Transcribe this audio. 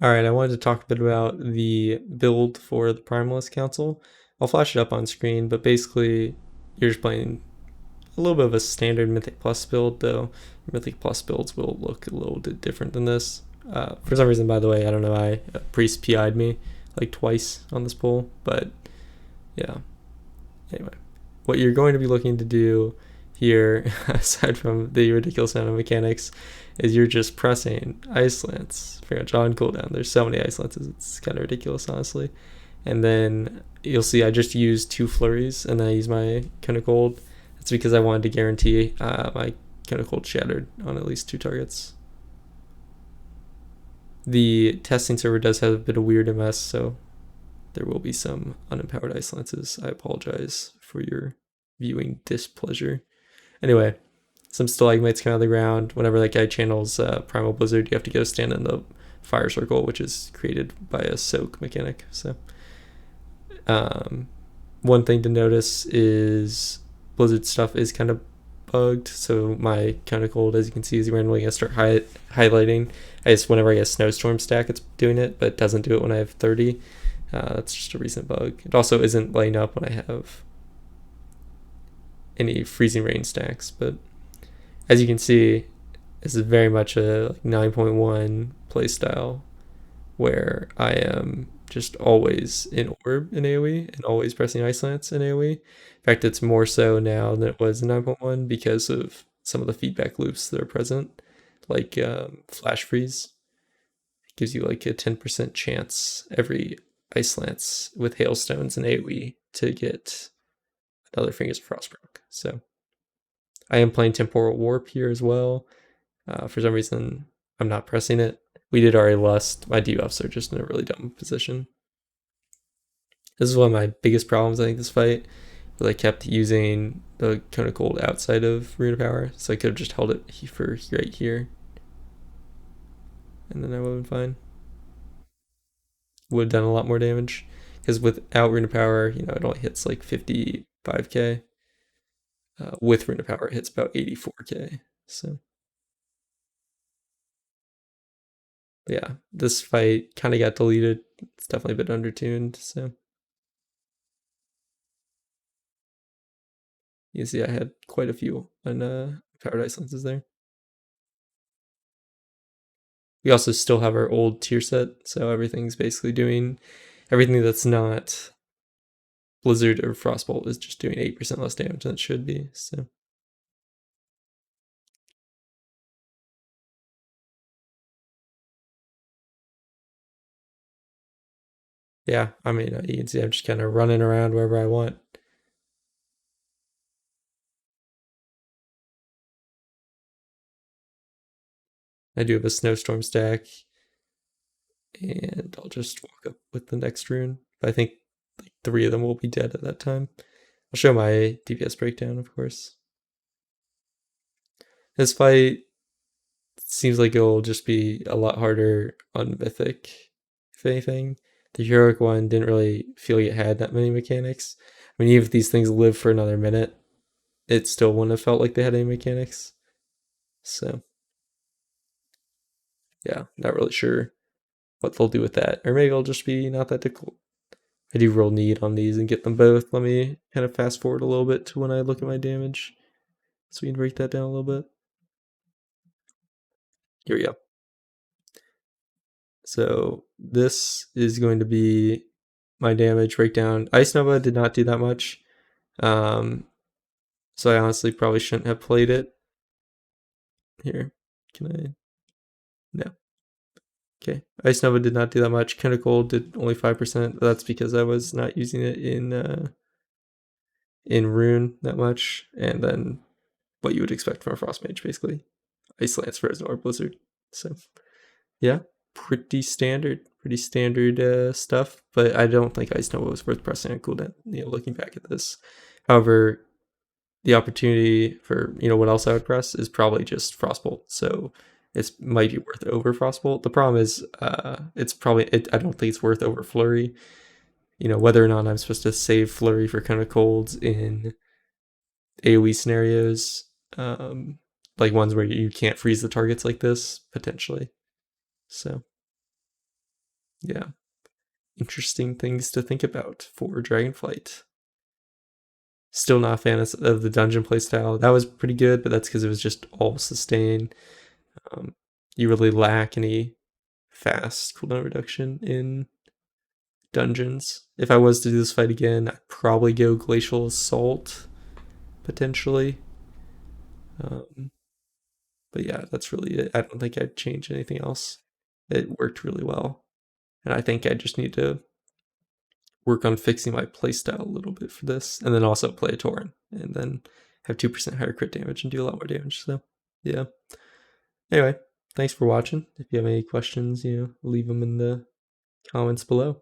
Alright, I wanted to talk a bit about the build for the Primalist Council. I'll flash it up on screen, but basically you're just playing a little bit of a standard Mythic Plus build, though Mythic Plus builds will look a little bit different than this. For some reason, by the way, I don't know why, a Priest PI'd me like twice on this poll, but yeah. Anyway, what you're going to be looking to do here, aside from the ridiculous amount of mechanics, is you're just pressing ice lance pretty much on cooldown. There's so many ice lances, it's kind of ridiculous, honestly. And then you'll see I just used 2 flurries, and then I use my Cone of Cold. That's because I wanted to guarantee my Cone of Cold shattered on at least 2 targets. The testing server does have a bit of weird MS, so there will be some unempowered ice lances. I apologize for your viewing displeasure. Anyway, some stalagmites come out of the ground. Whenever that guy channels Primal Blizzard, you have to go stand in the fire circle, which is created by a soak mechanic. So, one thing to notice is Blizzard stuff is kind of bugged. So my Cone of Cold, as you can see, is randomly gonna start highlighting. I guess whenever I get a snowstorm stack, it's doing it, but it doesn't do it when I have 30. That's just a recent bug. It also isn't lighting up when I have any freezing rain stacks, but as you can see, this is very much a 9.1 playstyle where I am just always in orb in AoE and always pressing ice lance in AoE. In fact, it's more so now than it was in 9.1 because of some of the feedback loops that are present, like flash freeze. It gives you like a 10% chance every ice lance with hailstones and AoE to get another Fingers of Frostbrook. So I am playing Temporal Warp here as well. For some reason, I'm not pressing it. We did already lust. My debuffs are just in a really dumb position. This is one of my biggest problems, I think, this fight. But I kept using the Cone of Cold outside of Rune of Power, so I could have just held it for right here. And then I would have been fine. Would have done a lot more damage. Because without Rune of Power, it only hits like 55k. With Rune of Power, it hits about 84k. So yeah, this fight kind of got deleted. It's definitely a bit undertuned. So you see, I had quite a few on Paradise Lenses there. We also still have our old tier set, so everything's basically doing everything that's not Blizzard or Frostbolt is just doing 8% less damage than it should be. So yeah, I mean, you can see I'm just kind of running around wherever I want. I do have a snowstorm stack, and I'll just walk up with the next rune. But I think like 3 of them will be dead at that time. I'll show my DPS breakdown, of course. This fight seems like it'll just be a lot harder on Mythic, if anything. The heroic one didn't really feel like it had that many mechanics. I mean, even if these things live for another minute, it still wouldn't have felt like they had any mechanics. So, yeah, not really sure what they'll do with that. Or maybe it'll just be not that difficult. I do roll need on these and get them both. Let me kind of fast forward a little bit to when I look at my damage, so we can break that down a little bit. Here we go. So this is going to be my damage breakdown. Ice Nova did not do that much. So I honestly probably shouldn't have played it. Here, can I? No. Okay. Ice Nova did not do that much. Cone of Cold did only 5%. That's because I was not using it in Rune that much. And then what you would expect from a Frost Mage, basically. Ice Lance, Frozen Orb, Blizzard. So yeah, pretty standard stuff. But I don't think Ice Nova was worth pressing on cooldown. Looking back at this, however, the opportunity for what else I would press is probably just Frostbolt. So it might be worth over Frostbolt. The problem is, it's probably I don't think it's worth over Flurry. Whether or not I'm supposed to save Flurry for kind of colds in AOE scenarios, like ones where you can't freeze the targets like this potentially. So Yeah, interesting things to think about for Dragonflight. Still not a fan of the dungeon playstyle. That was pretty good, but that's because it was just all sustain. Um, you really lack any fast cooldown reduction in dungeons. If I was to do this fight again, I'd probably go Glacial Assault, potentially. Um, but yeah, that's really it. I don't think I'd change anything else. It worked really well. And I think I just need to work on fixing my playstyle a little bit for this, and then also play a Tauren, and then have 2% higher crit damage and do a lot more damage. So, yeah. Anyway, thanks for watching. If you have any questions, leave them in the comments below.